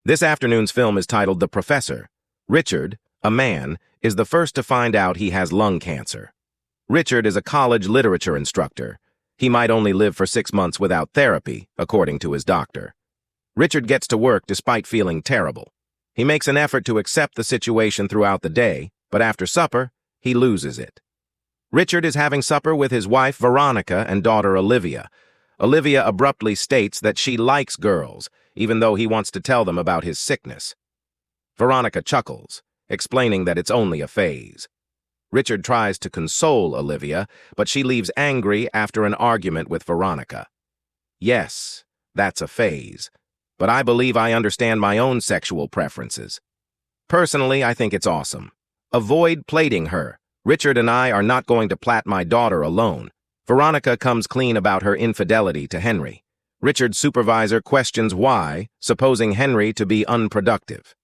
This afternoon's film is titled The Professor. Richard, a man, is the first to find out he has lung cancer. Richard is a college literature instructor. He might only live for 6 months without therapy, according to his doctor. Richard gets to work despite feeling terrible. He makes an effort to accept the situation throughout the day, but after supper, he loses it. Richard is having supper with his wife Veronica and daughter Olivia. Olivia abruptly states that she likes girls, even though he wants to tell them about his sickness. Veronica chuckles, explaining that it's only a phase. Richard tries to console Olivia, but she leaves angry after an argument with Veronica. Yes, that's a phase, but I believe I understand my own sexual preferences. Personally, I think it's awesome. Avoid plating her. Richard and I are not going to plat my daughter alone. Veronica comes clean about her infidelity to Henry. Richard's supervisor questions why, supposing Henry to be unproductive.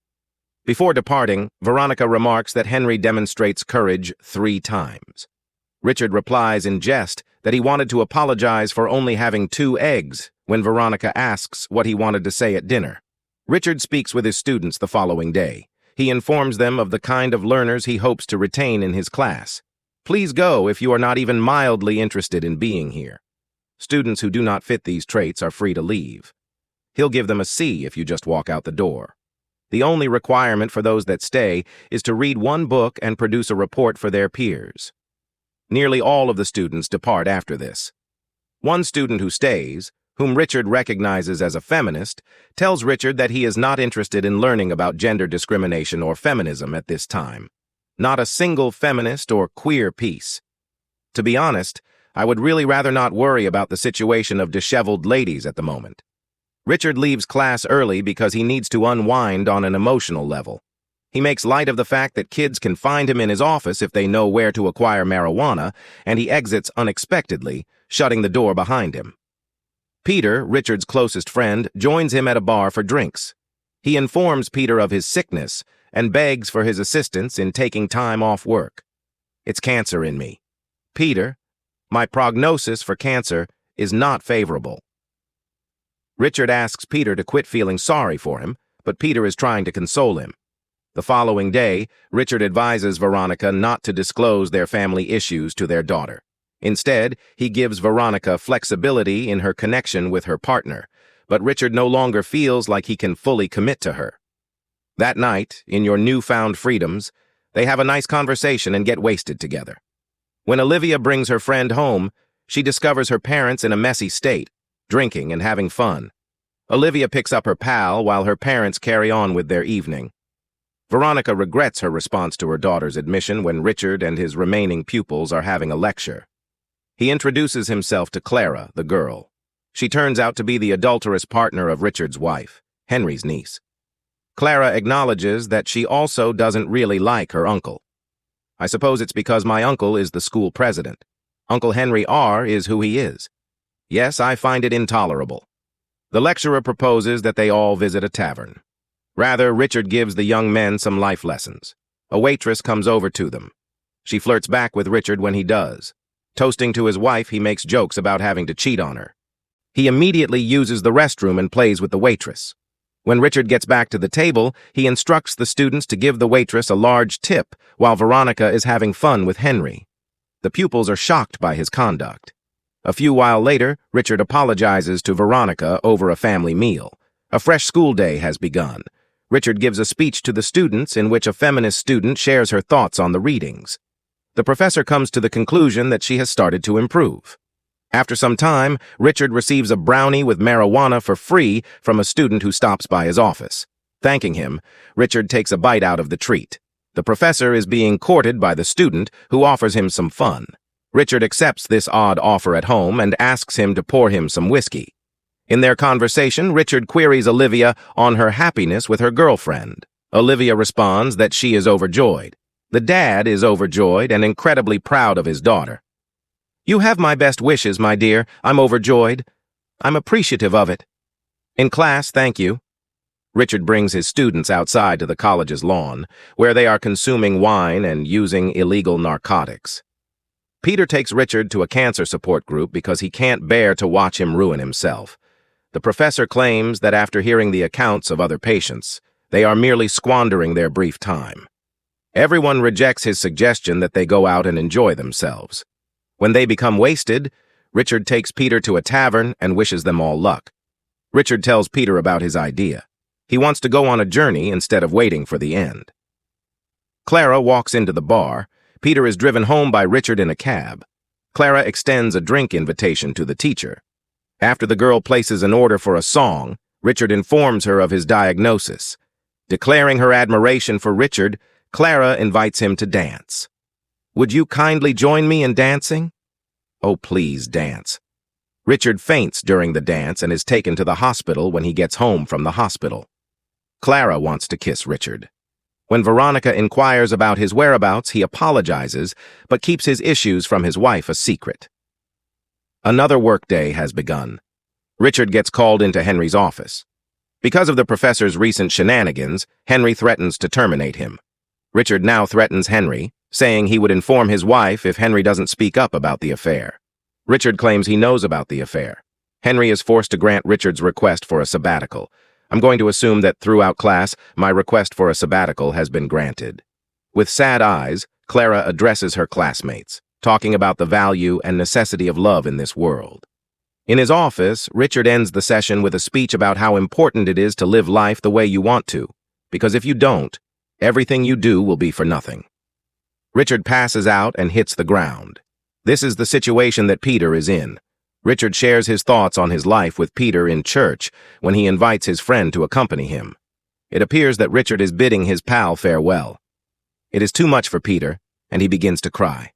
Before departing, Veronica remarks that Henry demonstrates courage 3 times. Richard replies in jest that he wanted to apologize for only having 2 eggs when Veronica asks what he wanted to say at dinner. Richard speaks with his students the following day. He informs them of the kind of learners he hopes to retain in his class. Please go if you are not even mildly interested in being here. Students who do not fit these traits are free to leave. He'll give them a C if you just walk out the door. The only requirement for those that stay is to read 1 book and produce a report for their peers. Nearly all of the students depart after this. One student who stays, whom Richard recognizes as a feminist, tells Richard that he is not interested in learning about gender discrimination or feminism at this time. Not a single feminist or queer piece. To be honest, I would really rather not worry about the situation of disheveled ladies at the moment. Richard leaves class early because he needs to unwind on an emotional level. He makes light of the fact that kids can find him in his office if they know where to acquire marijuana, and he exits unexpectedly, shutting the door behind him. Peter, Richard's closest friend, joins him at a bar for drinks. He informs Peter of his sickness and begs for his assistance in taking time off work. It's cancer in me. Peter, my prognosis for cancer is not favorable. Richard asks Peter to quit feeling sorry for him, but Peter is trying to console him. The following day, Richard advises Veronica not to disclose their family issues to their daughter. Instead, he gives Veronica flexibility in her connection with her partner, but Richard no longer feels like he can fully commit to her. That night, in your newfound freedoms, they have a nice conversation and get wasted together. When Olivia brings her friend home, she discovers her parents in a messy state, drinking and having fun. Olivia picks up her pal while her parents carry on with their evening. Veronica regrets her response to her daughter's admission when Richard and his remaining pupils are having a lecture. He introduces himself to Clara, the girl. She turns out to be the adulterous partner of Richard's wife, Henry's niece. Clara acknowledges that she also doesn't really like her uncle. I suppose it's because my uncle is the school president. Uncle Henry R. is who he is. Yes, I find it intolerable. The lecturer proposes that they all visit a tavern. Rather, Richard gives the young men some life lessons. A waitress comes over to them. She flirts back with Richard when he does. Toasting to his wife, he makes jokes about having to cheat on her. He immediately uses the restroom and plays with the waitress. When Richard gets back to the table, he instructs the students to give the waitress a large tip while Veronica is having fun with Henry. The pupils are shocked by his conduct. A few while later, Richard apologizes to Veronica over a family meal. A fresh school day has begun. Richard gives a speech to the students in which a feminist student shares her thoughts on the readings. The professor comes to the conclusion that she has started to improve. After some time, Richard receives a brownie with marijuana for free from a student who stops by his office. Thanking him, Richard takes a bite out of the treat. The professor is being courted by the student, who offers him some fun. Richard accepts this odd offer at home and asks him to pour him some whiskey. In their conversation, Richard queries Olivia on her happiness with her girlfriend. Olivia responds that she is overjoyed. The dad is overjoyed and incredibly proud of his daughter. You have my best wishes, my dear. I'm overjoyed. I'm appreciative of it. In class, thank you. Richard brings his students outside to the college's lawn, where they are consuming wine and using illegal narcotics. Peter takes Richard to a cancer support group because he can't bear to watch him ruin himself. The professor claims that after hearing the accounts of other patients, they are merely squandering their brief time. Everyone rejects his suggestion that they go out and enjoy themselves. When they become wasted, Richard takes Peter to a tavern and wishes them all luck. Richard tells Peter about his idea. He wants to go on a journey instead of waiting for the end. Clara walks into the bar. Peter is driven home by Richard in a cab. Clara extends a drink invitation to the teacher. After the girl places an order for a song, Richard informs her of his diagnosis. Declaring her admiration for Richard, Clara invites him to dance. "Would you kindly join me in dancing?" "Oh, please, dance." Richard faints during the dance and is taken to the hospital when he gets home from the hospital. Clara wants to kiss Richard. When Veronica inquires about his whereabouts, he apologizes, but keeps his issues from his wife a secret. Another workday has begun. Richard gets called into Henry's office. Because of the professor's recent shenanigans, Henry threatens to terminate him. Richard now threatens Henry, saying he would inform his wife if Henry doesn't speak up about the affair. Richard claims he knows about the affair. Henry is forced to grant Richard's request for a sabbatical. I'm going to assume that throughout class, my request for a sabbatical has been granted. With sad eyes, Clara addresses her classmates, talking about the value and necessity of love in this world. In his office, Richard ends the session with a speech about how important it is to live life the way you want to, because if you don't, everything you do will be for nothing. Richard passes out and hits the ground. This is the situation that Peter is in. Richard shares his thoughts on his life with Peter in church when he invites his friend to accompany him. It appears that Richard is bidding his pal farewell. It is too much for Peter, and he begins to cry.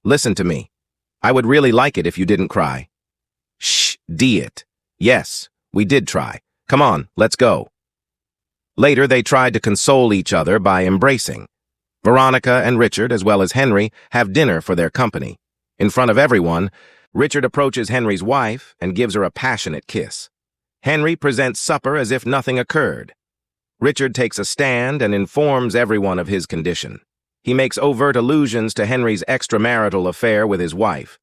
"Listen to me. I would really like it if you didn't cry." "Shh, it. Yes, we did try. Come on, let's go." Later, they tried to console each other by embracing. Veronica and Richard, as well as Henry, have dinner for their company. In front of everyone, Richard approaches Henry's wife and gives her a passionate kiss. Henry presents supper as if nothing occurred. Richard takes a stand and informs everyone of his condition. He makes overt allusions to Henry's extramarital affair with his wife.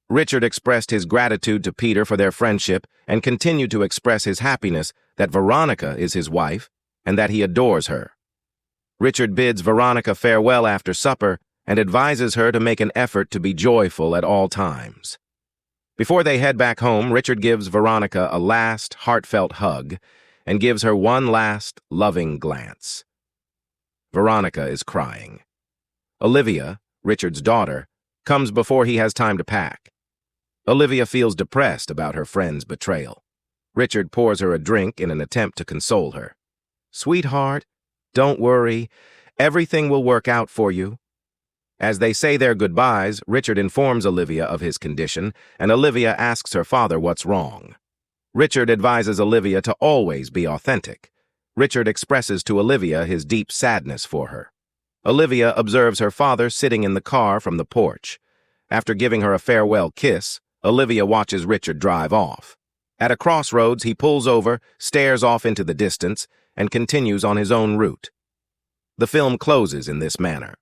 Richard expressed his gratitude to Peter for their friendship and continued to express his happiness that Veronica is his wife and that he adores her. Richard bids Veronica farewell after supper and advises her to make an effort to be joyful at all times. Before they head back home, Richard gives Veronica a last heartfelt hug and gives her one last loving glance. Veronica is crying. Olivia, Richard's daughter, comes before he has time to pack. Olivia feels depressed about her friend's betrayal. Richard pours her a drink in an attempt to console her. "Sweetheart, don't worry. Everything will work out for you." As they say their goodbyes, Richard informs Olivia of his condition, and Olivia asks her father what's wrong. Richard advises Olivia to always be authentic. Richard expresses to Olivia his deep sadness for her. Olivia observes her father sitting in the car from the porch. After giving her a farewell kiss, Olivia watches Richard drive off. At a crossroads, he pulls over, stares off into the distance, and continues on his own route. The film closes in this manner.